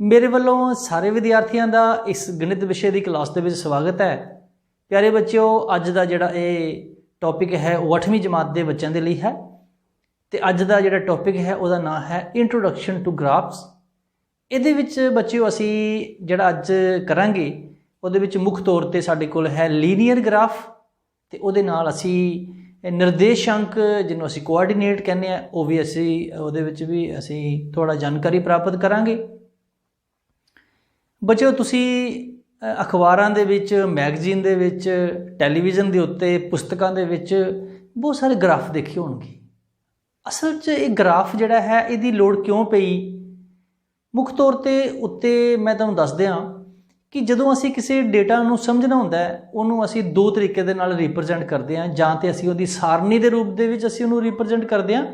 मेरे वालों सारे विद्यार्थियों का इस गणित विषय की क्लास के स्वागत है। प्यारे बच्चों, अज का जोड़ा ये टॉपिक है वो 8वीं जमात के बच्चों के लिए है। तो अज का जोड़ा टॉपिक है वह नाम है इंट्रोडक्शन टू ग्राफ्स। ये बच्चों असी जोड़ा अज करांगे वो मुख्य तौर पर साडे कोल है लीनियर ग्राफ, तो वो नाल असी निर्देशांक जिन्होंने असी कोआर्डीनेट कहने हैं वो भी असी वो भी असी थोड़ा जानकारी प्राप्त करांगे। बच्चों तुसी अखबारां दे विच, मैगजीन दे विच, टैलीविजन के उत्ते, पुस्तकां दे विच बहुत सारे ग्राफ देखे होणगे। असल च ये ग्राफ जिहड़ा है इहदी लोड़ क्यों पई, मुख्य तौर ते उत्ते मैं तुहानूं दस दियां कि जदों असी किसी डेटा नूं समझना हुंदा है उहनूं असी दो तरीके दे नाल रिप्रजेंट करदे हां। जां ते असी उहदी सारणी दे रूप दे विच असी उहनूं रिप्रजेंट करदे हां,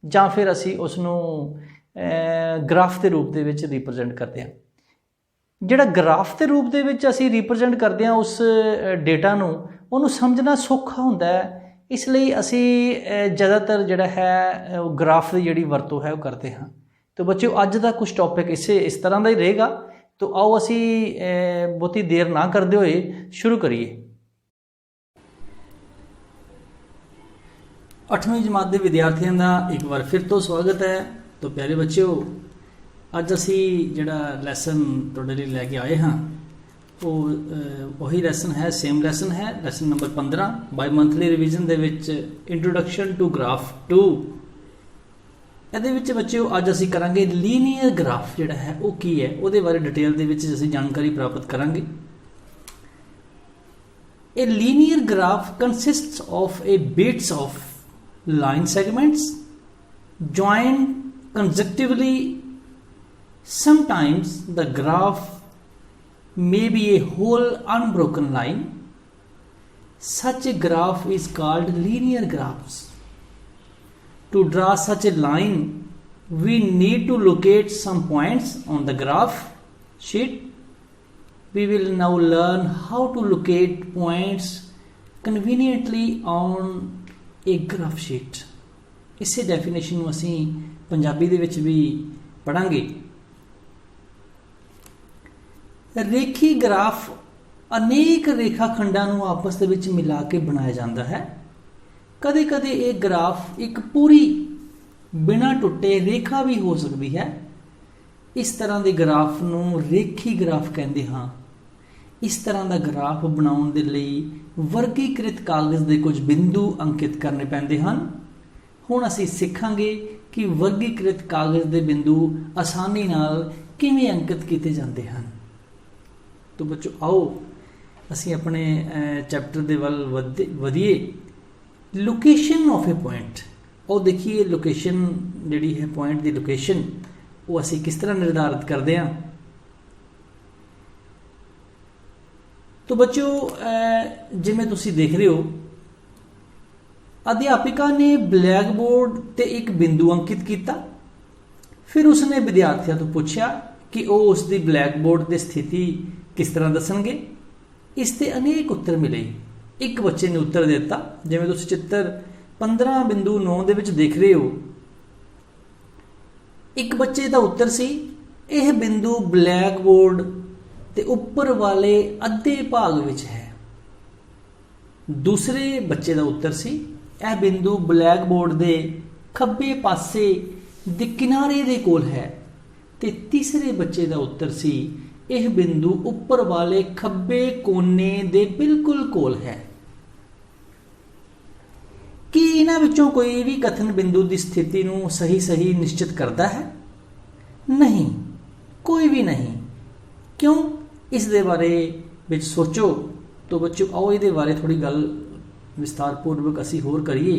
जां फिर असी उसनूं ग्राफ के रूप दे विच रिप्रजेंट करदे हां। जिहड़ा ग्राफ के रूप दे विच असी रिप्रजेंट करदे हां उस डेटा नूं, उहनूं समझना सौखा हुंदा है, इसलिए असी ज़्यादातर जिहड़ा है ग्राफ की जिहड़ी वरतों है वो करते हैं। तो बच्चों अज का कुछ टॉपिक इस तरह का ही रहेगा। तो आओ असी बहुती देर ना करते हुए शुरू करिए। 8वीं जमात के विद्यार्थियों का एक बार फिर तो स्वागत है। तो प्यारे बच्चों, अज असी जिहड़ा लैसन तुहाडे लई लैके आए हाँ वो वही लैसन है, सेम लैसन है, lesson number 15 bimonthly revision the which introduction to graph 2। ਇਹਦੇ ਵਿੱਚ ਬੱਚਿਓ ਅੱਜ ਅਸੀਂ ਕਰਾਂਗੇ ਲੀਨੀਅਰ ਗ੍ਰਾਫ ਜਿਹੜਾ ਹੈ ਉਹ ਕੀ ਹੈ, ਉਹਦੇ ਬਾਰੇ ਡਿਟੇਲ ਦੇ ਵਿੱਚ ਅਸੀਂ ਜਾਣਕਾਰੀ ਪ੍ਰਾਪਤ ਕਰਾਂਗੇ। A linear graph consists of a bits of line segments joined consecutively. Sometimes the graph may be a whole unbroken line. Such a graph is called linear graphs. To draw such a line, we need to locate some points on the graph sheet. We will now learn how to locate points conveniently on a graph sheet. इसे definition ਨੂੰ ਅਸੀਂ ਪੰਜਾਬੀ ਦੇ ਵਿੱਚ ਵੀ ਪੜਾਂਗੇ। ਰੇਖੀ graph ਅਨੇਕ ਰੇਖਾ ਖੰਡਾਂ ਨੂੰ ਆਪਸ ਦੇ ਵਿੱਚ ਮਿਲਾ ਕੇ ਬਣਾਇਆ ਜਾਂਦਾ ਹੈ। कदे कदे ये ग्राफ एक पूरी बिना टुटे रेखा भी हो सकती है। इस तरह के ग्राफ नूं रेखी ग्राफ कहते हाँ। इस तरह का ग्राफ बनाने के लिए वर्गीकृत कागज़ के कुछ बिंदु अंकित करने पैंदे हैं। हुण असीं सिखांगे कि वर्गीकृत कागज़ के बिंदु आसानी नाल किवें अंकित किए जाते हैं। तो बच्चों आओ असीं अपने चैप्टर के वल वधिए। लोकेशन ऑफ ए पॉइंट, और देखिए लोकेशन जिहड़ी है पॉइंट की लोकेशन वो असी किस तरह निर्धारित करते हैं। तो बच्चों जिवें तुसीं देख रहे हो, अध्यापिका ने ब्लैक बोर्ड ते एक बिंदु अंकित किया। फिर उसने विद्यार्थियों तो पूछा कि वह उसकी ब्लैक बोर्ड की स्थिति किस तरह दसणगे। इसते अनेक उत्तर मिले। एक बच्चे ने उत्तर दिता, जिवें तुसीं चित्र 15.9 दे विच देख रहे हो। एक बच्चे का उत्तर सी यह बिंदु ब्लैक बोर्ड ते उपर वाले अद्धे भाग विच है। दूसरे बच्चे का उत्तर सी यह बिंदु ब्लैक बोर्ड के खब्बे पासे दे किनारे दे कोल है। ते तीसरे बच्चे का उत्तर सी यह बिंदु उपर वाले खब्बे कोने दे बिल्कुल कोल है। कि इन्हां विचों कोई भी कथन बिंदु की स्थिति नूं सही निश्चित करता है? नहीं, कोई भी नहीं। क्यों? इस दे बारे विच सोचो। तो बच्चों आओ इहदे बारे थोड़ी गल विस्तारपूर्वक असीं होर करिए।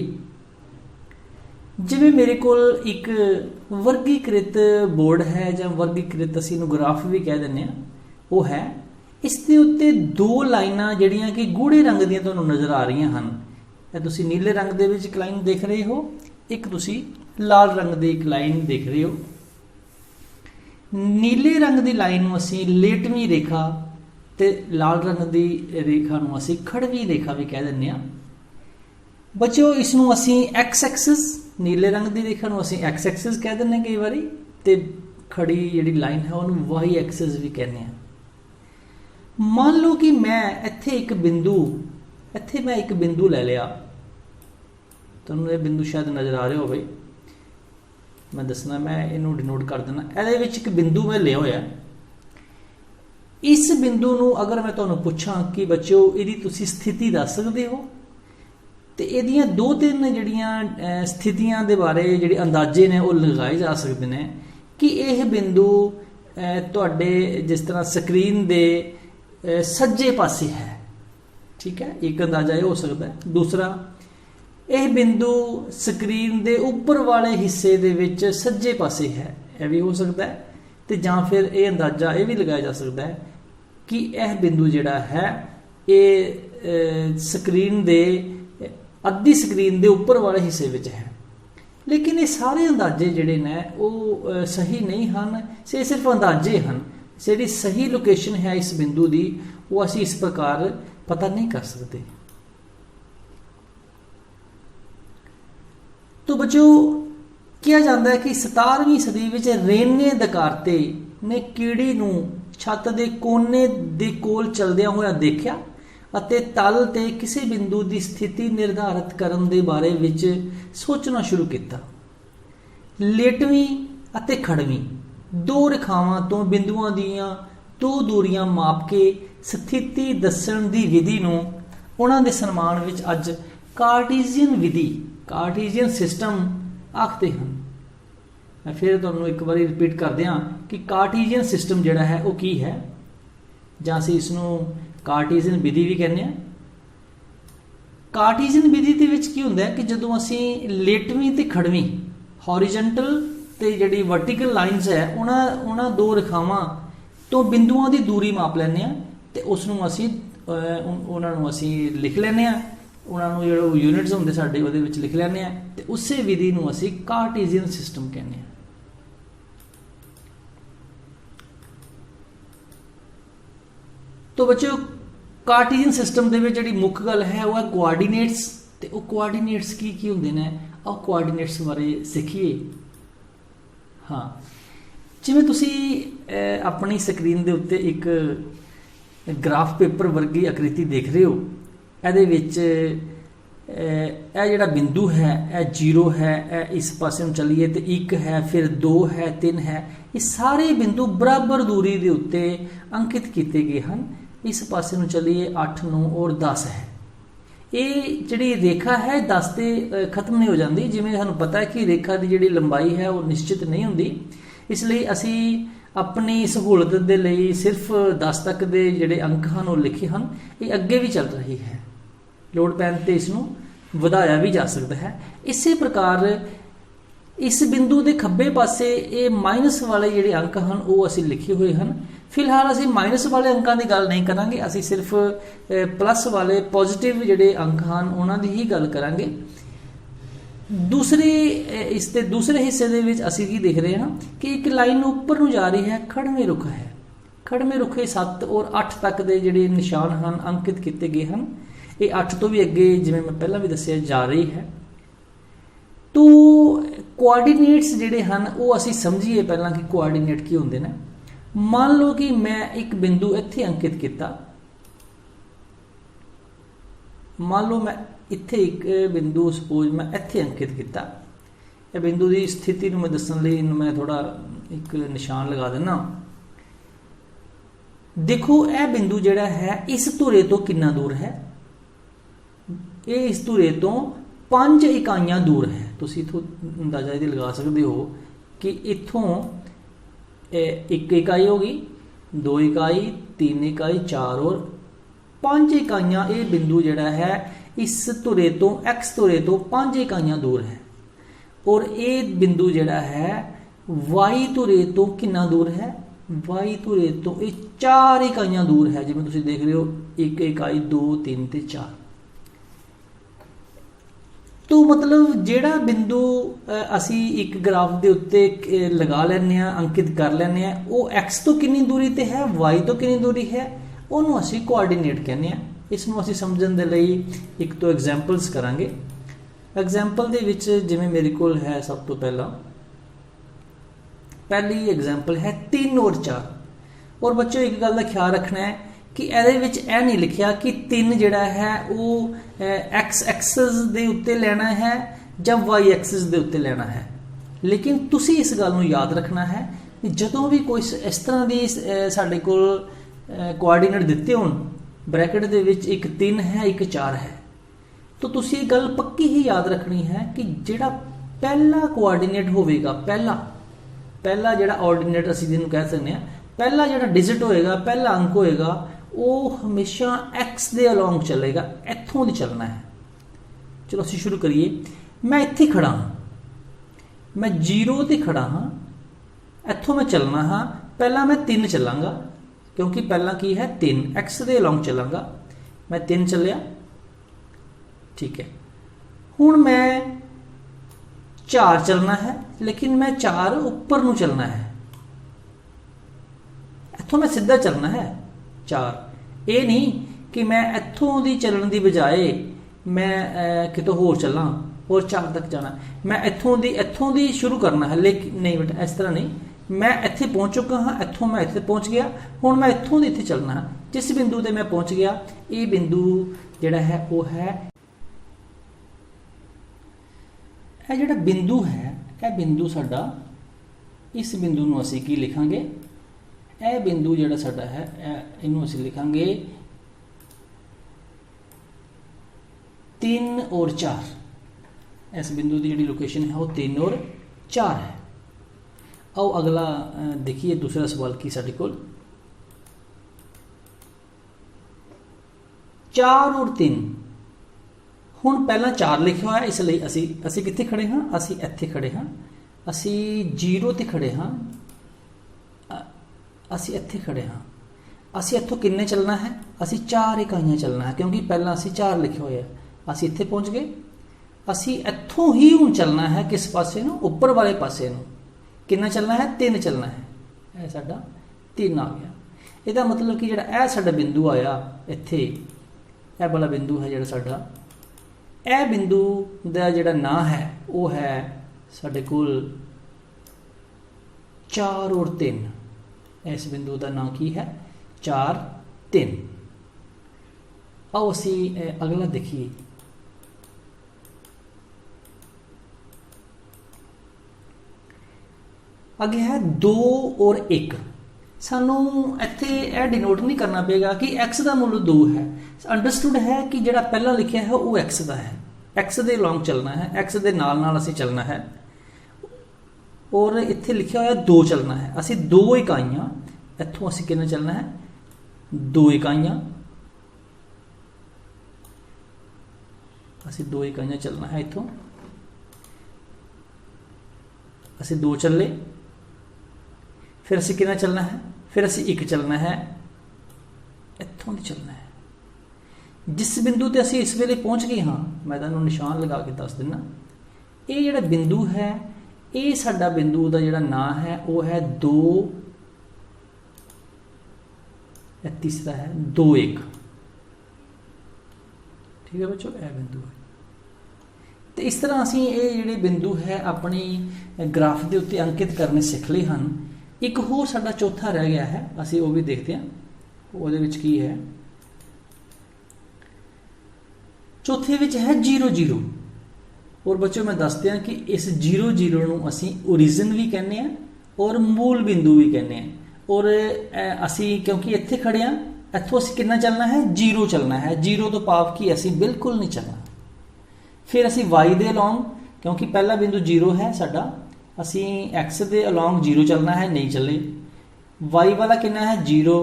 जिवें मेरे कोल एक वर्गीकृत बोर्ड है जां वर्गीकृत असीं इहनूं ग्राफ भी कह दिंदे हां, वो है। इसके उत्ते दो लाइनां जिहड़ियां कि गूढ़े रंग दीयां तुहानूं नज़र आ रही हैं। ਇਹ ਤੁਸੀਂ नीले रंग ਦੇ ਵਿੱਚ ਇੱਕ ਲਾਈਨ देख रहे हो, एक ਤੁਸੀਂ लाल रंग ਦੀ ਇੱਕ ਲਾਈਨ देख रहे हो। नीले रंग ਦੀ ਲਾਈਨ ਨੂੰ ਅਸੀਂ ਲੇਟਵੀਂ ਰੇਖਾ ਤੇ लाल रंग ਦੀ ਰੇਖਾ ਨੂੰ ਅਸੀਂ ਖੜਵੀਂ ਰੇਖਾ ਵੀ ਕਹਿ ਦਿੰਦੇ ਹਾਂ। ਬੱਚਿਓ ਇਸ ਨੂੰ ਅਸੀਂ ਐਕਸ ਐਕਸਿਸ, नीले रंग ਦੀ ਰੇਖਾ ਨੂੰ ਅਸੀਂ ਐਕਸ ਐਕਸਿਸ ਕਹਿ ਦਿੰਦੇ ਕਈ ਵਾਰੀ, ਤੇ खड़ी जिहड़ी लाइन है उन्होंने वाई एक्सिस भी कहने हैं। मान लो कि मैं इत्थे एक बिंदु ले लिया, तुहानूं ये बिंदु शायद नज़र आ रहा होवे, मैं दसना, मैं इनू डिनोट कर देना। इहदे विच एक बिंदु मैं लिया होया, इस बिंदु नूं अगर मैं तुहानूं पुछां कि बच्चों इहदी तुसीं स्थिति दस सकदे हो, तो इहदियां दो तीन जिहड़ियां स्थितियां दे बारे जिहड़े अंदाजे ने वो लगाए जा सकते हैं कि यह बिंदु तुहाडे जिस तरह स्क्रीन दे सज्जे पासे है, ठीक है, एक अंदाजा ये हो सकता है। दूसरा, यह बिंदु स्क्रीन दे उपर वाले हिस्से दे विच सज्जे पासे है, यह भी हो सकता है। तो जां फिर यह अंदाजा ये भी लगाया जा सकता है कि यह बिंदु जिहड़ा है ये स्क्रीन दे अद्धी स्क्रीन दे उपर वाले हिस्से विच है। लेकिन ये सारे अंदाजे जिहड़े ने वो सही नहीं हैं, ये सिर्फ अंदाजे हैं। जिहड़ी सही लोकेशन है इस बिंदु की वो असीं इस प्रकार पता नहीं कर सकते। तो बच्चों किया जाता है कि 17वीं सदी विच रेने दकार्ते ने कीड़ी नूं छत दे कोने दे कोल चलदियां होया देखिया ਅਤੇ तल ते किसी बिंदु की स्थिति निर्धारित करने के बारे विच सोचना शुरू किया। लेटवीं ਅਤੇ खड़वीं दो रेखावां तो बिंदुआं दीयां दो दूरियां माप के स्थिति दस्सण की विधि नूं उन्हां दे सन्मान विच अज कार्टीजियन विधि, कार्टीजियन सिस्टम आखते हैं। मैं फिर तुहानूं एक बार रिपीट कर दियां कि कार्टीजियन सिस्टम जिहड़ा है वो की है, जां असीं इसनूं कार्टीजियन विधि भी कहने हैं। कार्टीजियन विधि के विच की हुंदा है कि जदों असीं लेटवीं ते खड़वीं हॉरिजेंटल ते जिहड़ी वर्टिकल लाइनस है उन्हां दो रेखावां तो बिंदुआं की दूरी माप लैंदे आ ते उसनूं असीं उन्हां नूं असीं लिख लैंदे आ, उन्हां नूं जिहड़े यूनिट्स हुंदे साडे उहदे विच लिख लैंदे आ ते उसे विधि नूं असीं कार्टीजियन सिस्टम कहने आ। तो बच्चों कार्टीजियन सिस्टम दे विच जिहड़ी मुख गल है वह है कोआर्डीनेट्स। ते वो कोआर्डीनेट्स की हुंदे ने, आओ कोआर्डीनेट्स बारे सीखिए। हाँ, जिवें तुसीं अपनी स्क्रीन दे उत्ते एक ग्राफ पेपर वर्गी आकृति देख रहे हो, इहदे विच यह जिहड़ा बिंदु है यह 0 है, यह इस पासे नूं चलीए तो 1 है, फिर 2 है, 3 है, ये सारे बिंदु बराबर दूरी के उत्ते अंकित किए गए हैं। इस पासे नूं चलीए 8, 9 और 10 है। ये जिहड़ी रेखा है 10 ते खत्म नहीं हो जाती। जिवें सानूं पता है कि रेखा की जिहड़ी लंबाई है वो निश्चित नहीं हुंदी, इसलिए असीं अपनी सहूलत दे लई सिर्फ 10 तक दे जिहड़े अंक हैं वो लिखे हैं। ये अगे भी चल रही है, लोड़ पैण ते इसनूं वधाया भी जा सकता है। इसी प्रकार इस बिंदु के खब्बे पासे ये माइनस वाले जिहड़े अंक हैं वो असीं लिखे हुए हैं। फिलहाल असीं माइनस वाले अंकों की गल नहीं करांगे, असीं सिर्फ प्लस वाले पॉजिटिव जिहड़े अंक हैं उन्हां दी ही गल करांगे। दूसरे इसके दूसरे हिस्से दे विच असीं की देख रहे हैं कि एक लाइन उपर नूं जा रही है, खड़वें रुख है। खड़वें रुखे 7 और 8 तक के जिहड़े निशान हैं अंकित किए गए हैं। ये 8 तो भी अगे जिवें मैं पहला भी दस्सिया जा रही है। तो कोआर्डीनेट्स जिहड़े हैं वो असीं समझिए पहलां कि कोआर्डीनेट की हुंदे ने। मान लो कि मैं एक बिंदु इत्थे अंकित किया, मान लो मैं इत्थे एक बिंदु सपोज मैं इत्थे अंकित किया, यह बिंदु की स्थिति मैं दस्सण लई मैं थोड़ा एक निशान लगा देना। देखो यह बिंदु जिहड़ा है इस धुरे तो कितना दूर है, ये इस धुरे तो 5 इकाइयां दूर है। तुसीं इत्थों अंदाजा ये लगा सकते हो कि इत्थों 1 इकाई होगी, 2 इकाई, 3 इकाई, 4 और 5 इकाइयां। ये बिंदु जिहड़ा है इस धुरे तो एक्स धुरे तो 5 इकाइयां दूर है। और ये बिंदु जिहड़ा है वाई धुरे तो कितना दूर है, वाई धुरे तो ये 4 इकाइयां दूर है। जिवें तुसीं देख रहे हो 1 इकाई, 2, 3 ते 4। तो मतलब जिहड़ा बिंदु असी एक ग्राफ के उत्ते लगा लैंदे आ, अंकित कर लैंदे आ, वो एक्स तो कितनी दूरी ते है, वाई तो कितनी दूरी है, उन्होंने असी कोआर्डीनेट कहने आ। इसनूं असी समझण दे लई एक तो एग्जाम्पल्स करांगे। एग्जाम्पल दे विच जिवें मेरे कोल है सब तो पहला पहली एग्जाम्पल है 3 और 4। और बच्चों एक गल का ख्याल रखना है कि ये नहीं लिखा कि 3 जिहड़ा है वो एक्स एक्सिस के उत्ते लेना है या वाई एक्सिस के उत्ते लेना है, लेकिन तुसी इस गल नूं याद रखना है कि जदों भी कोई इस तरह की साडे कोल कोआर्डीनेट दिते होण, ब्रैकेट दे विच एक 3 है एक 4 है, तो तुसी ये गल पक्की ही याद रखनी है कि जिहड़ा पहला कोआर्डीनेट होवेगा, पहला जिहड़ा ऑर्डीनेट असीं जिहनूं कह सकते हैं, पहला जिहड़ा डिजिट होएगा, पहला अंक होएगा, वो हमेशा एक्स दे अलोंग चलेगा, इत्थों दी चलना है। चलो असीं शुरू करिए। मैं इत्थे खड़ा हाँ, मैं 0 ते खड़ा हाँ, इत्थों मैं चलना हाँ, पहला मैं 3 चलांगा क्योंकि पहला की है 3, एक्स दे अलोंग चलांगा। मैं 3 चलिया, ठीक है। हुण मैं 4 चलना है, लेकिन मैं 4 उपर नूं चलना है, इत्थों मैं सीधा चलना है 4। ये नहीं कि मैं इत्थों दी चलण दी बजाए मैं कितों होर चलां और 4 तक जाना, मैं इत्थों दी शुरू करना है, लेकिन नहीं बेटा इस तरह नहीं। मैं इत्थे पहुंच चुका हाँ, इत्थों मैं इत्थे पहुंच गया, हुण मैं इत्थों दी इत्थे चलना है। जिस बिंदु ते मैं पहुंच गया, ये बिंदु जिहड़ा है वो है, यह जिहड़ा बिंदु है, यह बिंदु साडा, इस बिंदु नूं असीं की लिखांगे, यह बिंदु जिहड़ा साडा है इहनूं असीं लिखांगे 3 और 4। इस बिंदु की जिहड़ी लोकेशन है वो 3 और 4 है। आओ अगला देखिए दूसरा सवाल की साडे कोल 4 और 3। हुण पहला 4 लिखा हुआ है, इसलिए असी कित्थे खड़े हाँ, असी इत्थे खड़े हाँ, असी 0 ते खड़े हाँ, असी इत्थे खड़े हाँ। असी इत्थों किन्ने चलना है, असी 4 इकाइयां चलना है क्योंकि पहला असी 4 लिखे हुए हैं। असी इत्थे पहुंच गए, असी इत्थों ही हुण चलना है किस पासे नूं, उपर वाले पासे नूं। कितना चलना है, 3 चलना है, यह साडा 3 आ गया। इसका मतलब कि जिहड़ा यह साडा बिंदु आया इत्थे, यह वाला बिंदु है जिहड़ा साडा, यह बिंदु का जिहड़ा नाम है वो है साडे कोल 4 और 3। इस बिंदु का नाम की है 4 3। आओ असी अगला देखिए। अगे है 2 और 1। सानू इत्थे यह डिनोट नहीं करना पेगा कि एक्स का मुल 2 है। अंडरस्टूड है कि जिहड़ा पहला लिखा है वो एक्स का है, एक्स के लॉन्ग चलना है, एक्स के नाल असी चलना है। और इत्थे लिखा हुआ 2 चलना है, असी 2 इकाइयां, इत्थों असी कितना चलना है 2 इकाइयां, असी 2 इकाइयां चलना है। इत्थों असी 2 चले, फिर असी कितना चलना है, फिर असी 1 चलना है, इत्थों दी चलना है। जिस बिंदु ते असी इस वेले पहुंच गए हाँ, मैं तुहानूं निशान लगा के दस दिना, ये जिहड़ा बिंदु है, ये साडा बिंदु का जिहड़ा नाम है वो है 2, तीसरा है 2 1। ठीक है बच्चों, यह बिंदु है। तो इस तरह असी ये जिहड़े बिंदु है अपनी ग्राफ के उत्ते अंकित करने सीख लए हैं। एक होर साडा चौथा रह गया है, असी वो भी देखते हैं ਉਹਦੇ ਵਿੱਚ ਕੀ है। चौथे विच है 0 0। और बच्चों मैं दस दियां कि इस 0 0 नूं असी ओरिजिन भी कहने हैं और मूल बिंदु भी कहने हैं। और असी क्योंकि इत्थे खड़े हैं, इत्थों असी कितना चलना है 0 चलना है, 0 तो पाव की असी बिल्कुल नहीं चलना। फिर असी वाई दे अलोंग, क्योंकि पहला बिंदु 0 है साडा, असी एक्स दे अलोंग 0 चलना है, नहीं चले। वाई वाला कितना है 0,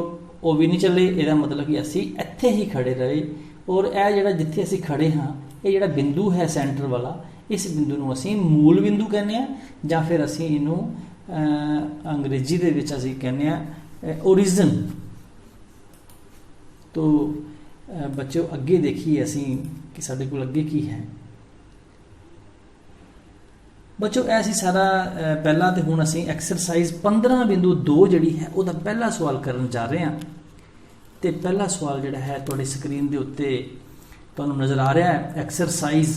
वो भी नहीं चले। इसका मतलब कि असी इत्थे ही खड़े रहे। और यह जिहड़ा जिथे असी खड़े हाँ, ये जिहड़ा बिंदु है सेंटर वाला, इस बिंदु नूं असी मूल बिंदु कहने हैं, जां फिर असी इनू अंग्रेजी दे विच असी कहने हैं ओरिजिन। तो बच्चों अगे देखिए असी कि साडे कोल अगे की है। बच्चों ऐसी सारा पहला तो हुण असी एक्सरसाइज 15.2 जिहड़ी है उसदा पहला सवाल करन जा रहे हैं। तो पहला सवाल जिहड़ा है तुहाडी स्क्रीन के उत्ते तुहानूं नज़र आ रहा है, एक्सरसाइज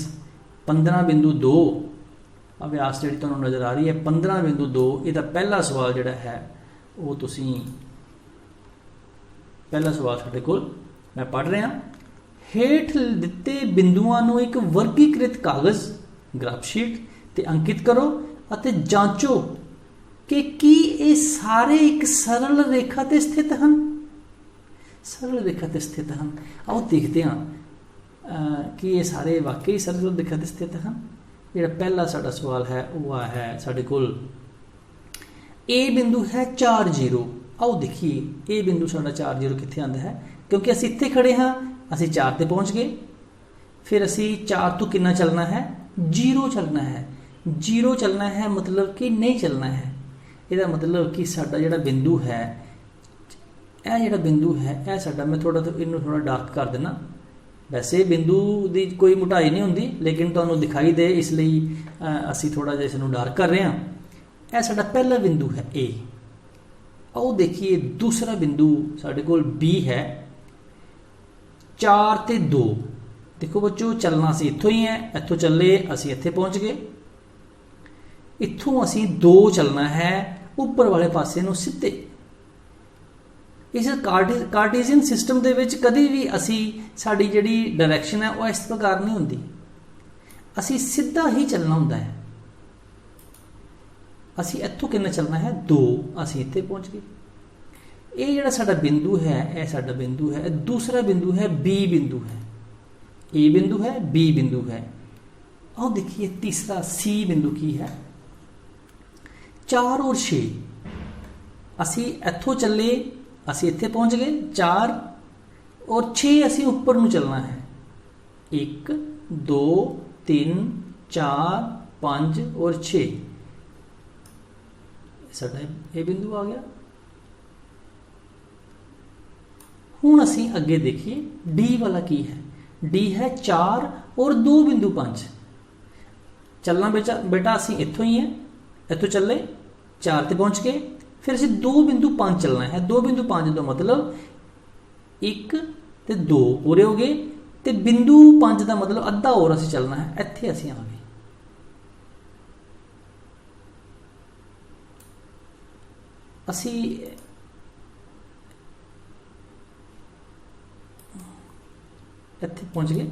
15.2। ਅਭਿਆਸ ਜਿਹੜੀ ਤੁਹਾਨੂੰ ਨਜ਼ਰ ਆ ਰਹੀ ਹੈ 15.2 ਇਹਦਾ ਪਹਿਲਾ ਸਵਾਲ ਜਿਹੜਾ ਹੈ ਉਹ ਤੁਸੀਂ ਪਹਿਲਾ ਸਵਾਲ ਸਾਡੇ ਕੋਲ ਮੈਂ ਪੜ੍ਹ ਰਿਹਾ। ਹੇਠ ਦਿੱਤੇ ਬਿੰਦੂਆਂ ਨੂੰ ਇੱਕ ਵਰਗੀਕ੍ਰਿਤ ਕਾਗਜ਼ ਗ੍ਰਾਫ ਸ਼ੀਟ ਤੇ ਅੰਕਿਤ ਕਰੋ ਅਤੇ ਜਾਂਚੋ ਕਿ ਕੀ ਇਹ ਸਾਰੇ ਇੱਕ ਸਰਲ ਰੇਖਾ ਤੇ ਸਥਿਤ ਹਨ। ਸਰਲ ਰੇਖਾ ਤੇ ਸਥਿਤ ਹਨ। ਆਓ ਦੇਖਦੇ ਹਾਂ ਕਿ ਇਹ ਸਾਰੇ ਵਾਕਈ ਸਰਲ ਰੇਖਾ ਤੇ ਸਥਿਤ ਹਨ। ਜਿਹੜਾ ਪਹਿਲਾ ਸਾਡਾ ਸਵਾਲ ਹੈ ਉਹ ਆ ਹੈ ਸਾਡੇ ਕੋਲ A ਬਿੰਦੂ ਹੈ 4 0। ਆਓ ਦੇਖੀਏ A ਬਿੰਦੂ ਸਾਡਾ 4 0 ਕਿੱਥੇ ਆਉਂਦਾ ਹੈ, ਕਿਉਂਕਿ ਅਸੀਂ ਇੱਥੇ ਖੜੇ ਹਾਂ, ਅਸੀਂ 4 ਤੇ ਪਹੁੰਚ ਗਏ। ਫਿਰ ਅਸੀਂ 4 ਤੋਂ ਕਿੰਨਾ ਚੱਲਣਾ ਹੈ, 0 ਚੱਲਣਾ ਹੈ। 0 ਚੱਲਣਾ ਹੈ ਮਤਲਬ ਕਿ ਨਹੀਂ ਚੱਲਣਾ ਹੈ। ਇਹਦਾ ਮਤਲਬ ਕਿ ਸਾਡਾ ਜਿਹੜਾ ਬਿੰਦੂ ਹੈ, ਇਹ ਜਿਹੜਾ ਬਿੰਦੂ ਹੈ ਇਹ ਸਾਡਾ, ਮੈਂ ਇਹਨੂੰ ਥੋੜਾ ਡਾਰਕ ਕਰ ਦੇਣਾ। ਵੈਸੇ ਬਿੰਦੂ ਦੀ ਕੋਈ ਮੋਟਾਈ ਨਹੀਂ ਹੁੰਦੀ, ਲੇਕਿਨ ਤੁਹਾਨੂੰ ਦਿਖਾਈ ਦੇ ਇਸ ਲਈ ਅਸੀਂ ਥੋੜਾ ਜਿਹਾ ਇਸ ਨੂੰ ਡਾਰਕ ਕਰ ਰਹੇ ਹਾਂ। ਇਹ ਸਾਡਾ ਪਹਿਲਾ ਬਿੰਦੂ ਹੈ A। ਆਓ ਦੇਖੀਏ ਦੂਸਰਾ ਬਿੰਦੂ ਸਾਡੇ ਕੋਲ B ਹੈ 4 ਤੇ 2। ਦੇਖੋ ਬੱਚੋ ਚੱਲਣਾ ਸੀ ਇੱਥੋਂ ਹੀ ਹੈ, ਇੱਥੋਂ ਚੱਲੇ ਅਸੀਂ ਇੱਥੇ ਪਹੁੰਚ ਗਏ। ਇੱਥੋਂ ਅਸੀਂ 2 ਚੱਲਣਾ ਹੈ ਉੱਪਰ ਵਾਲੇ ਪਾਸੇ ਨੂੰ ਸਿੱਧੇ। ਇਸ ਕਾਰਟੇਜ਼ੀਅਨ ਸਿਸਟਮ ਦੇ ਵਿੱਚ ਕਦੀ ਵੀ ਅਸੀਂ ਸਾਡੀ ਜਿਹੜੀ ਡਾਇਰੈਕਸ਼ਨ ਹੈ ਉਹ ਇਸ ਪ੍ਰਕਾਰ ਨਹੀਂ ਹੁੰਦੀ, ਅਸੀਂ ਸਿੱਧਾ ਹੀ ਚੱਲਣਾ ਹੁੰਦਾ ਹੈ। ਅਸੀਂ ਇੱਥੋਂ ਕਿੰਨਾ ਚੱਲਣਾ ਹੈ 2, ਅਸੀਂ ਇੱਥੇ ਪਹੁੰਚ ਗਏ। ਇਹ ਜਿਹੜਾ ਸਾਡਾ ਬਿੰਦੂ ਹੈ ਇਹ ਸਾਡਾ ਬਿੰਦੂ ਹੈ, ਦੂਸਰਾ ਬਿੰਦੂ ਹੈ B ਬਿੰਦੂ ਹੈ। A ਬਿੰਦੂ ਹੈ, B ਬਿੰਦੂ ਹੈ। ਆਓ ਦੇਖੀਏ ਤੀਸਰਾ C ਬਿੰਦੂ ਕੀ ਹੈ। 4 और 6 ਅਸੀਂ ਇੱਥੋਂ ਚੱਲੇ, ਅਸੀਂ ਇੱਥੇ ਪਹੁੰਚ ਗਏ। 4 और 6 ਅਸੀਂ ਉੱਪਰ ਨੂੰ ਚੱਲਣਾ ਹੈ। 1 2 3 4 5 और 6 ਸਾਡਾ ਇਹ ਬਿੰਦੂ ਆ ਗਿਆ। ਹੁਣ ਅਸੀਂ ਅੱਗੇ ਦੇਖੀਏ D ਵਾਲਾ ਕੀ ਹੈ। D ਹੈ 4 और 2 ਬਿੰਦੂ 5। ਚੱਲਣਾ ਬੇਟਾ ਅਸੀਂ ਇੱਥੋਂ ਹੀ ਹੈ, ਇੱਥੋਂ ਚੱਲੇ 4 ਤੇ ਪਹੁੰਚ ਗਏ। ਫਿਰ ਅਸੀਂ 2 ਬਿੰਦੂ 5 ਚੱਲਣਾ ਹੈ। 2 ਬਿੰਦੂ 5 ਦਾ ਮਤਲਬ 1 ਤੇ 2 ਪੂਰੇ ਹੋ ਗਏ, ਤੇ ਬਿੰਦੂ 5 ਦਾ ਮਤਲਬ ਅੱਧਾ ਹੋਰ ਅਸੀਂ ਚੱਲਣਾ ਹੈ। ਇੱਥੇ ਅਸੀਂ ਆ ਗਏ। ਅਸੀਂ ਇੱਥੇ ਪਹੁੰਚ ਗਏ।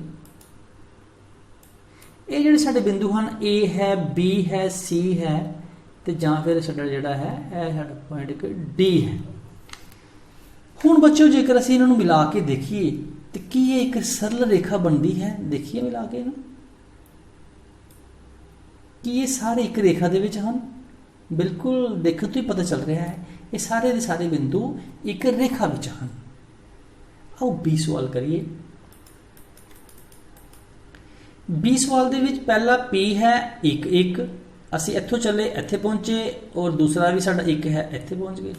ਇਹ ਜਿਹੜੇ ਸਾਡੇ ਬਿੰਦੂ ਹਨ A ਹੈ, B ਹੈ, C ਹੈ, ਤੇ ਜਾਂ ਫਿਰ ਸਾਡਾ ਜਿਹੜਾ ਹੈ ਇਹ ਸਾਡਾ ਪੁਆਇੰਟ ਇੱਕ D ਹੈ। ਹੁਣ ਬੱਚਿਓ ਜੇਕਰ ਅਸੀਂ ਇਹਨਾਂ ਨੂੰ ਮਿਲਾ ਕੇ ਦੇਖੀਏ ਤੇ ਕੀ ਇਹ ਇੱਕ ਸਰਲ ਰੇਖਾ ਬਣਦੀ ਹੈ। ਦੇਖੀਏ ਮਿਲਾ ਕੇ ਇਹਨੂੰ, ਕੀ ਇਹ ਸਾਰੇ ਇੱਕ ਰੇਖਾ ਦੇ ਵਿੱਚ ਹਨ। ਬਿਲਕੁਲ ਦੇਖਣ ਤੋਂ ਹੀ ਪਤਾ ਚੱਲ ਰਿਹਾ ਹੈ ਇਹ ਸਾਰੇ ਦੇ ਸਾਰੇ ਬਿੰਦੂ ਇੱਕ ਰੇਖਾ ਵਿੱਚ ਹਨ। ਆਓ B ਸਵਾਲ ਕਰੀਏ। B ਸਵਾਲ ਦੇ ਵਿੱਚ ਪਹਿਲਾ P ਹੈ 1 1, ਅਸੀਂ ਇੱਥੋਂ ਚੱਲੇ ਇੱਥੇ ਪਹੁੰਚੇ, ਔਰ ਦੂਸਰਾ ਵੀ ਸਾਡਾ 1 ਹੈ, ਇੱਥੇ ਪਹੁੰਚ ਗਏ।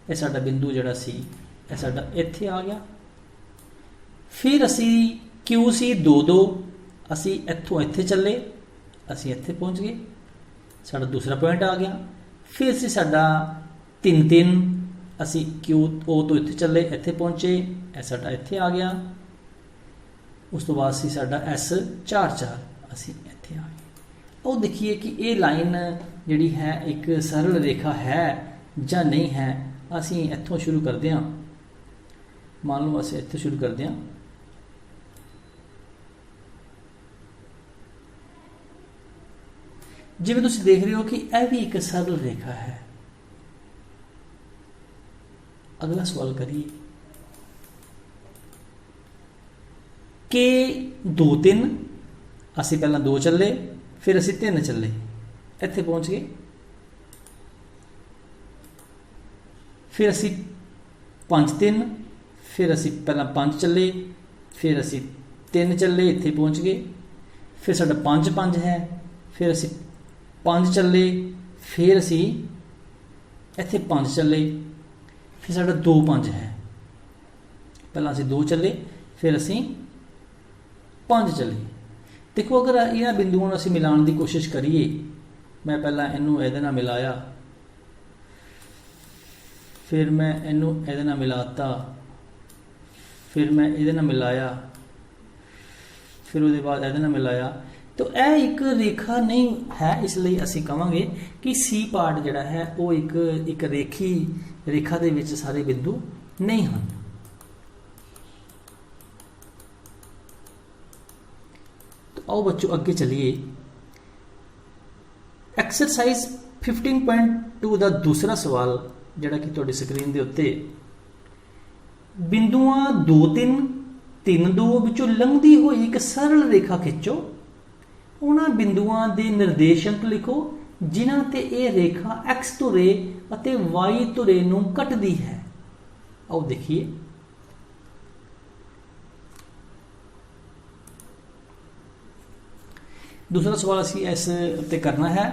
ਇਹ ਸਾਡਾ ਬਿੰਦੂ ਜਿਹੜਾ ਸੀ ਇਹ ਸਾਡਾ ਇੱਥੇ ਆ ਗਿਆ। ਫਿਰ ਅਸੀਂ Q ਸੀ 2 2, ਅਸੀਂ ਇੱਥੋਂ ਇੱਥੇ ਚੱਲੇ, ਅਸੀਂ ਇੱਥੇ ਪਹੁੰਚ ਗਏ। ਸਾਡਾ ਦੂਸਰਾ ਪੁਆਇੰਟ ਆ ਗਿਆ। ਫਿਰ ਸੀ ਸਾਡਾ 3 3, ਅਸੀਂ Q O ਤੋਂ ਇੱਥੇ ਚੱਲੇ, ਇੱਥੇ ਪਹੁੰਚੇ, ਇਹ ਸਾਡਾ ਇੱਥੇ ਆ ਗਿਆ। ਉਸ ਤੋਂ ਬਾਅਦ ਸੀ ਸਾਡਾ S 4 4, ਅਸੀਂ ਇੱਥੇ ਆ ਗਏ। ਉਹ ਦੇਖੀਏ ਕਿ ਇਹ ਲਾਈਨ ਜਿਹੜੀ ਹੈ ਇੱਕ ਸਰਲ ਰੇਖਾ ਹੈ ਜਾਂ ਨਹੀਂ ਹੈ। ਅਸੀਂ ਇੱਥੋਂ ਸ਼ੁਰੂ ਕਰਦੇ ਹਾਂ। ਮੰਨ ਲਓ ਅਸੀਂ ਇੱਥੇ ਸ਼ੁਰੂ ਕਰਦੇ ਹਾਂ। ਜਿਵੇਂ ਤੁਸੀਂ ਦੇਖ ਰਹੇ ਹੋ ਕਿ ਇਹ ਵੀ ਇੱਕ ਸਰਲ ਰੇਖਾ ਹੈ। ਅਗਲਾ ਸਵਾਲ ਕਰੀਏ। K 2 3, ਅਸੀਂ ਪਹਿਲਾਂ 2 ਚੱਲੇ, ਫਿਰ ਅਸੀਂ 3 ਚੱਲੇ, ਇੱਥੇ ਪਹੁੰਚ ਗਏ। ਫਿਰ ਅਸੀਂ 5 3, ਫਿਰ ਅਸੀਂ ਪਹਿਲਾਂ 5 ਚੱਲੇ, ਫਿਰ ਅਸੀਂ 3 ਚੱਲੇ, ਇੱਥੇ ਪਹੁੰਚ ਗਏ। ਫਿਰ ਸਾਡਾ 5 5 ਹੈ, ਫਿਰ ਅਸੀਂ 5 ਚੱਲੇ, ਫਿਰ ਅਸੀਂ ਇੱਥੇ 5 ਚੱਲੇ, ਫਿਰ ਸਾਡਾ 2 5 ਹੈ। ਪਹਿਲਾਂ ਅਸੀਂ 2 ਚੱਲੇ, ਫਿਰ ਅਸੀਂ 5 ਚੱਲੇ। ਦੇਖੋ ਅਗਰ ਇਹਨਾਂ ਬਿੰਦੂਆਂ ਨੂੰ ਅਸੀਂ ਮਿਲਾਉਣ ਦੀ ਕੋਸ਼ਿਸ਼ ਕਰੀਏ, ਮੈਂ ਪਹਿਲਾਂ ਇਹਨੂੰ ਇਹਦੇ ਨਾਲ ਮਿਲਾਇਆ, ਫਿਰ ਮੈਂ ਇਹਨੂੰ ਇਹਦੇ ਨਾਲ ਮਿਲਾਤਾ, ਫਿਰ ਮੈਂ ਇਹਦੇ ਨਾਲ ਮਿਲਾਇਆ, ਫਿਰ ਉਹਦੇ ਬਾਅਦ ਇਹਦੇ ਨਾਲ ਮਿਲਾਇਆ, तो यह एक रेखा नहीं है, इसलिए ਅਸੀਂ ਕਹਾਂਗੇ कि सी पार्ट ਜਿਹੜਾ है वो एक रेखी रेखा ਦੇ ਵਿੱਚ ਸਾਰੇ ਬਿੰਦੂ नहीं ਹਨ। तो आओ बच्चों अगे चलिए। एक्सरसाइज 15.2 ਦਾ दूसरा सवाल ਜਿਹੜਾ कि ਤੁਹਾਡੀ ਸਕਰੀਨ ਦੇ ਉੱਤੇ ਬਿੰਦੂਆਂ 2 3 3 2 ਵਿੱਚੋਂ ਲੰਘਦੀ ਹੋਈ ਇੱਕ ਸਰਲ ਰੇਖਾ ਖਿੱਚੋ। ਉਹਨਾਂ ਬਿੰਦੂਆਂ ਦੇ ਨਿਰਦੇਸ਼ਾਂਕ ਲਿਖੋ ਜਿਨ੍ਹਾਂ ਤੇ ਇਹ ਰੇਖਾ x ਧੁਰੇ ਅਤੇ y ਧੁਰੇ ਨੂੰ ਕੱਟਦੀ ਹੈ। आओ देखिए, दूसरा सवाल असी इस उत्ते करना है।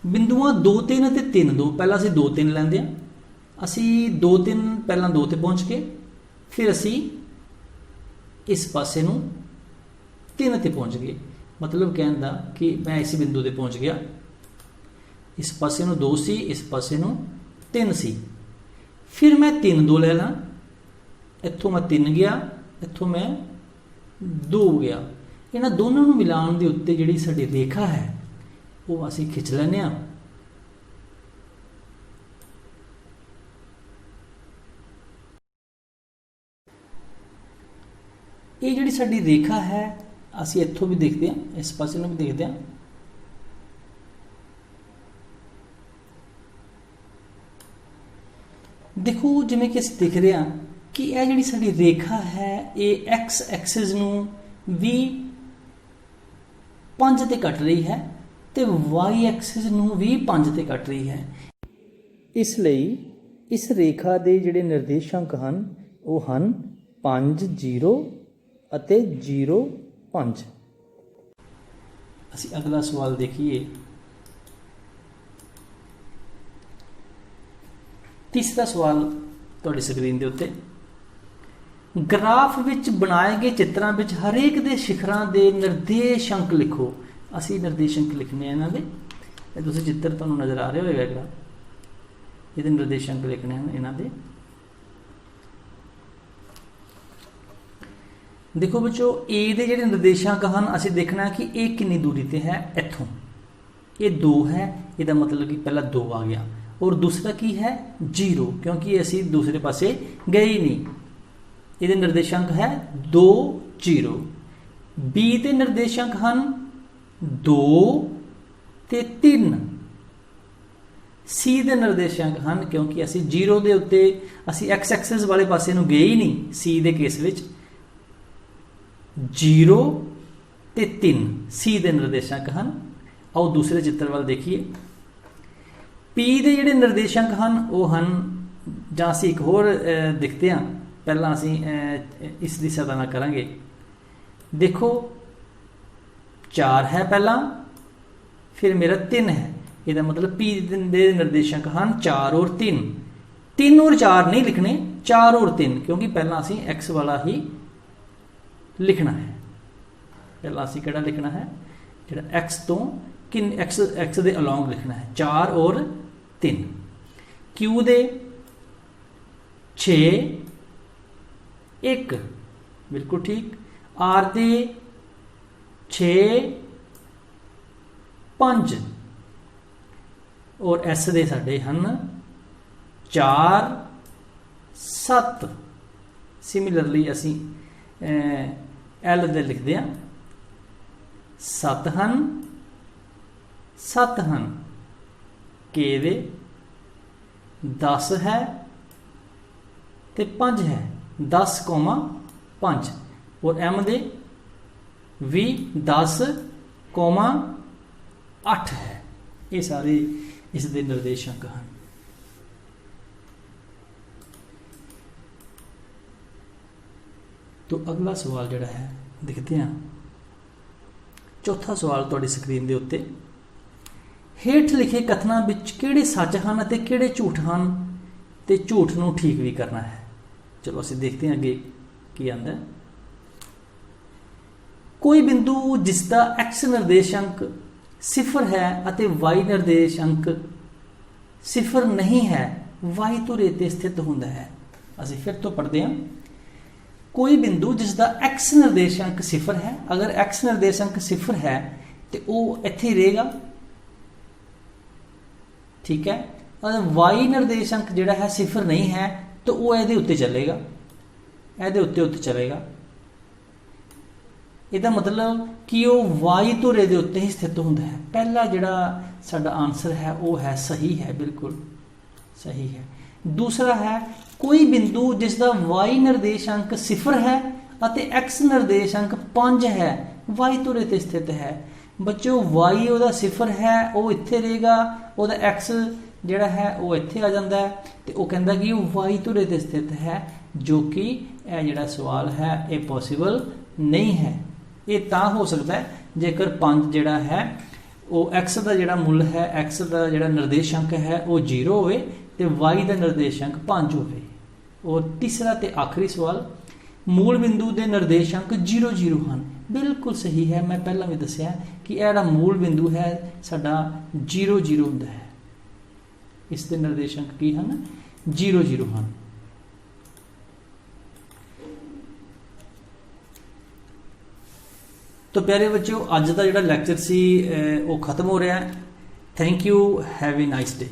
बिंदुआं 2 3 ਅਤੇ 3 2, पहला असी 2 3 ਲੈਂਦੇ ਹਾਂ। ਅਸੀਂ 2 3 ਪਹਿਲਾਂ 2 ਤੇ ਪਹੁੰਚ ਕੇ ਫਿਰ ਅਸੀਂ ਇਸ ਪਾਸੇ ਨੂੰ 3 ਤੇ ਪਹੁੰਚ ਗਏ। मतलब कहने का कि मैं इस बिंदु ते पहुंच गया, इस पासे ਨੂੰ 2 सी, इस पासे ਨੂੰ 3 सी। फिर मैं 3 2 ले ला, इत्थों मैं 3 गया, इत्थों मैं 2 गया। इन्हां दोनों ਨੂੰ मिलाण ਦੇ ਉੱਤੇ ਜਿਹੜੀ ਸਾਡੀ ਰੇਖਾ ਹੈ ਉਹ ਅਸੀਂ ਖਿੱਚ ਲੈਂਦੇ ਹਾਂ। ਇਹ ਜਿਹੜੀ ਸਾਡੀ ਰੇਖਾ ਹੈ ਅਸੀਂ ਇੱਥੋਂ ਵੀ ਦੇਖਦੇ ਹਾਂ, ਇਸ ਪਾਸੇ ਨੂੰ ਵੀ ਦੇਖਦੇ ਹਾਂ। देखो जिवें कि ਅਸੀਂ देख रहे हैं कि ਇਹ ਜਿਹੜੀ ਸਾਡੀ ਰੇਖਾ ਹੈ ਇਹ x ਐਕਸਿਸ ਨੂੰ ਵੀ 5 ਤੇ ਕੱਟ ਰਹੀ ਹੈ ਤੇ y ਐਕਸਿਸ ਨੂੰ ਵੀ 5 ਤੇ ਕੱਟ ਰਹੀ ਹੈ। ਇਸ ਲਈ ਇਸ ਰੇਖਾ ਦੇ ਜਿਹੜੇ ਨਿਰਦੇਸ਼ਾਂਕ ਹਨ ਉਹ ਹਨ 5 0 ਅਤੇ 0 5। ਅਸੀਂ ਅਗਲਾ ਸਵਾਲ ਦੇਖੀਏ। तीसरा सवाल ਤੁਹਾਡੀ ਸਕਰੀਨ ਦੇ ਉੱਤੇ ਗ੍ਰਾਫ ਵਿੱਚ ਬਣਾਏ ਗਏ ਚਿੱਤਰਾਂ ਵਿੱਚ ਹਰੇਕ ਦੇ ਸਿਖਰਾਂ ਦੇ ਨਿਰਦੇਸ਼ਾਂਕ ਲਿਖੋ। ਅਸੀਂ ਨਿਰਦੇਸ਼ਾਂਕ ਲਿਖਣੇ ਆ ਇਹਨਾਂ ਦੇ। ਇਹ ਤੁਸੀਂ ਚਿੱਤਰ ਤੁਹਾਨੂੰ ਨਜ਼ਰ ਆ ਰਿਹਾ ਹੋਵੇਗਾ, ਇਹਦੇ ਨਿਰਦੇਸ਼ਾਂਕ ਲਿਖਣੇ ਹਨ ਇਹਨਾਂ ਦੇ। देखो बच्चों ए ਦੇ ਜਿਹੜੇ ਨਿਰਦੇਸ਼ਾਂਕ ਹਨ ਅਸੀਂ ਦੇਖਣਾ ਕਿ ਇਹ ਕਿੰਨੀ ਦੂਰੀ ਤੇ ਹੈ। ਇੱਥੋਂ ਇਹ 2 ਹੈ, ਇਹਦਾ ਮਤਲਬ ਕਿ ਪਹਿਲਾ 2 ਆ ਗਿਆ और दूसरा की है 0 क्योंकि असी दूसरे पासे गए ही नहीं। ये निर्देशांक है 2 0। बी के निर्देशांक हैं 2 ते 3। सी के निर्देशांक हैं क्योंकि असी 0 के उत्ते असी एक्स एक्सिस वाले पासे नूं गए ही नहीं। सी के केस विच 0 ते 3 सी के निर्देशांक हैं। आओ दूसरे चित्र वाल देखिए। पी के जिहड़े निर्देशांक हैं वो हैं जां असीं एक होर दिखते हैं। पहला असीं इसकी सराहना करांगे। देखो 4 है पहला, फिर मेरा 3 है। इसका मतलब पी के निर्देशांक हैं 4 और 3। 3 और 4 नहीं लिखने, 4 और 3, क्योंकि पहला असीं एक्स वाला ही लिखना है। पहला असीं किहड़ा लिखना है, जिहड़ा एक्स तो किन एक्स के अलोंग लिखना है 4 और 3। क्यू दे 6 1 बिल्कुल ठीक। आर दे 6 5 और एस दे साडे हन 4 7। सिमिलरली असी एल दे लिखते हैं 7 हन 7 हैं। के दे 10 है ते 5 है, 10 5। और एम दे भी 10 8 है। ये सारे इस दे निर्देशांक हैं। तो अगला सवाल जिहड़ा है देखते हैं। चौथा सवाल तुहाडी स्क्रीन दे उत्ते हेठ लिखे कथनों विच किहड़े सच हैं ते किहड़े झूठ हैं ते झूठ नूं ठीक भी करना है। चलो असीं देखते हैं अगे की आंदा है। कोई बिंदु जिसका एक्स निर्देशांक 0 है अते वाई निर्देशांक 0 नहीं है वाई धुरे ते स्थित हुंदा है। असीं फिर तो पढ़ते हैं। कोई बिंदु जिसका एक्स निर्देशांक 0 है, अगर एक्स निर्देशांक 0 है तो वो इत्थे रहेगा, ठीक है। अगर वाई निर्देशांक जिहड़ा है 0 नहीं है तो वो इहदे उत्ते चलेगा, इहदे उत्ते चलेगा। ਇਹਦਾ मतलब कि ਉਹ वाई ਧੁਰੇ ਦੇ ਉੱਤੇ ही स्थित ਹੁੰਦਾ है। पहला ਜਿਹੜਾ ਸਾਡਾ आंसर है वो है सही है, बिल्कुल सही है। दूसरा है कोई बिंदु जिसका वाई निर्देशांक 0 है ਅਤੇ एक्स निर्देशांक 5 है, वाई ਧੁਰੇ ਤੇ स्थित है। बच्चों वाई ਉਹਦਾ 0 है, ਉਹ ਇੱਥੇ ਰਹੇਗਾ, ਉਹਦਾ एक्स ਜਿਹੜਾ है ਉਹ ਇੱਥੇ ਆ ਜਾਂਦਾ ਹੈ ਤੇ ਉਹ ਕਹਿੰਦਾ ਕਿ ਉਹ वाई ਧੁਰੇ ਤੇ स्थित है, जो कि ਇਹ ਜਿਹੜਾ सवाल है ये पॉसिबल नहीं है। ये ਤਾਂ हो सकता है जेकर 5 ਜਿਹੜਾ है वो एक्स का ਜਿਹੜਾ ਮੁੱਲ है, एक्स का ਜਿਹੜਾ निर्देशांक है वो 0 ਹੋਵੇ ਤੇ y ਦਾ निर्देशांक 5 ਹੋਵੇ। और तीसरा ਤੇ आखिरी सवाल, मूल बिंदु के निर्देशांक 0 0 हैं, बिल्कुल सही है। मैं पहला भी दसिया कि यह मूल बिंदु है साडा 0 0 होंदा है, इसके निर्देशांक की हैं 0 0 हैं। तो प्यारे बच्चों अज का जो लैक्चर सी वो खत्म हो रहा है। Thank you, have a nice day.